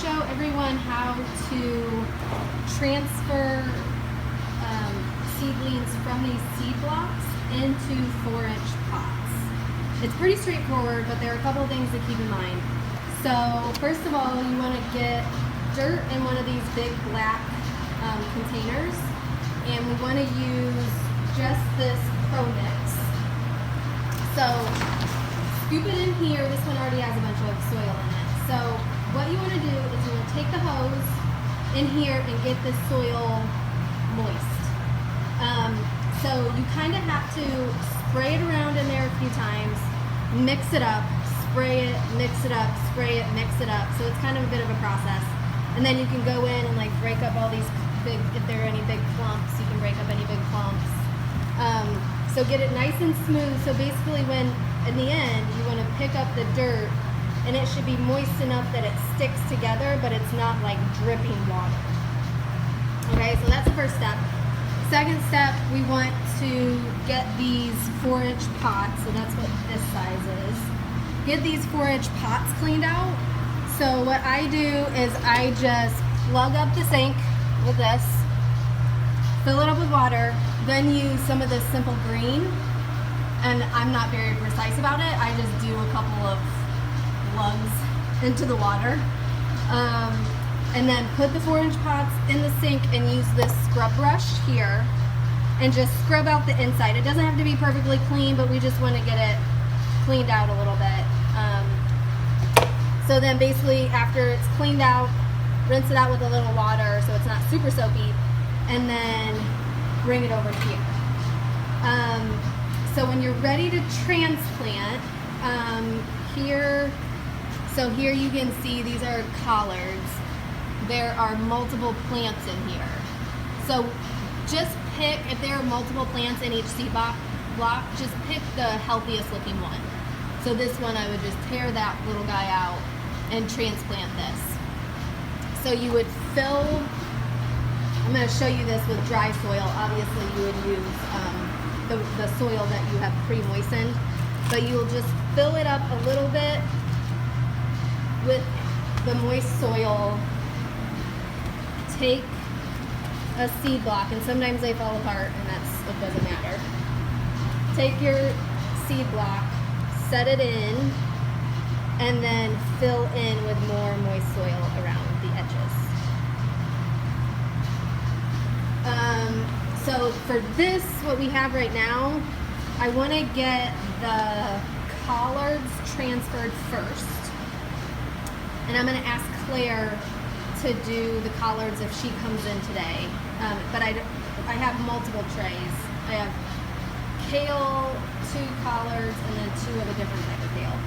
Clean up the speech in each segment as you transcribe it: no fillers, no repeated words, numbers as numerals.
show everyone how to transfer seedlings from these seed blocks into 4-inch pots. It's pretty straightforward, but there are a couple of things to keep in mind. So first of all, you want to get dirt in one of these big black containers, and we want to use just this Pro Mix. So scoop it in here. This one already has a bunch of soil in it. So what you want to do is you want to take the hose in here and get this soil moist. So you kind of have to spray it around in there a few times, mix it up, spray it, mix it up, spray it, mix it up. So it's kind of a bit of a process. And then you can go in and like break up all these big, if there are any big clumps, you can break up any big clumps. So get it nice and smooth. So basically when, in the end, you want to pick up the dirt and it should be moist enough that it sticks together, but it's not like dripping water. Okay, so that's the first step. Second step, we want to get these 4-inch pots, so that's what this size is. Get these 4-inch pots cleaned out. So what I do is I just plug up the sink with this, fill it up with water, then use some of this simple green. And I'm not very precise about it. I just do a couple of plugs into the water. And then put the 4-inch pots in the sink and use this scrub brush here and just scrub out the inside. It doesn't have to be perfectly clean, but we just want to get it cleaned out a little bit. So then basically after it's cleaned out, rinse it out with a little water so it's not super soapy, and then bring it over here. So when you're ready to transplant, here you can see these are collards. There are multiple plants in here. So just pick, if there are multiple plants in each seed block, just pick the healthiest looking one. So this one, I would just tear that little guy out and transplant this. So you would fill, I'm going to show you this with dry soil. Obviously you would use the soil that you have pre-moistened, but you'll just fill it up a little bit with the moist soil. Take a seed block, and sometimes they fall apart, and it doesn't matter. Take your seed block, set it in, and then fill in with more moist soil around the edges. So for this, what we have right now, I want to get the collards transferred first, and I'm going to ask Claire to do the collards if she comes in today. But I have multiple trays. I have kale, 2 collards, and then 2 of a different type of kale.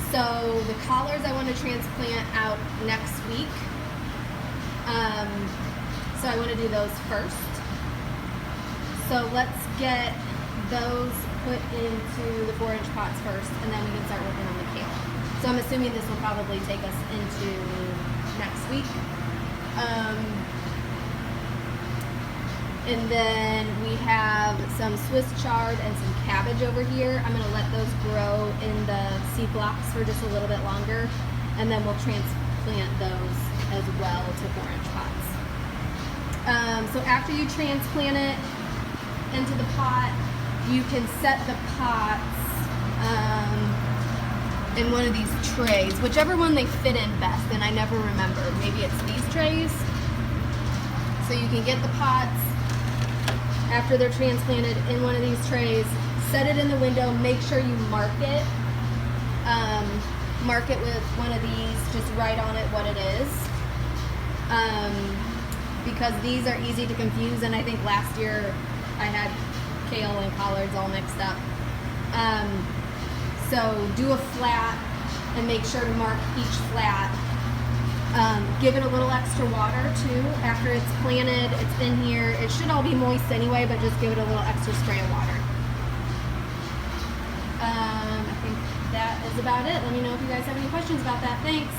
So the collards I want to transplant out next week. So I want to do those first. So let's get those put into the 4-inch pots first, and then we can start working on the kale. So I'm assuming this will probably take us into next week. And then we have some Swiss chard and some cabbage over here. I'm going to let those grow in the seed blocks for just a little bit longer, and then we'll transplant those as well to 4-inch pots. So after you transplant it into the pot, you can set the pots in one of these trays, whichever one they fit in best, and I never remember. Maybe it's these trays. So you can get the pots after they're transplanted in one of these trays, set it in the window, make sure you mark it. Mark it with one of these, just write on it what it is. Because these are easy to confuse, and I think last year I had kale and collards all mixed up. So do a flat and make sure to mark each flat. Give it a little extra water too. After it's planted, it's in here. It should all be moist anyway, but just give it a little extra spray of water. I think that is about it. Let me know if you guys have any questions about that. Thanks.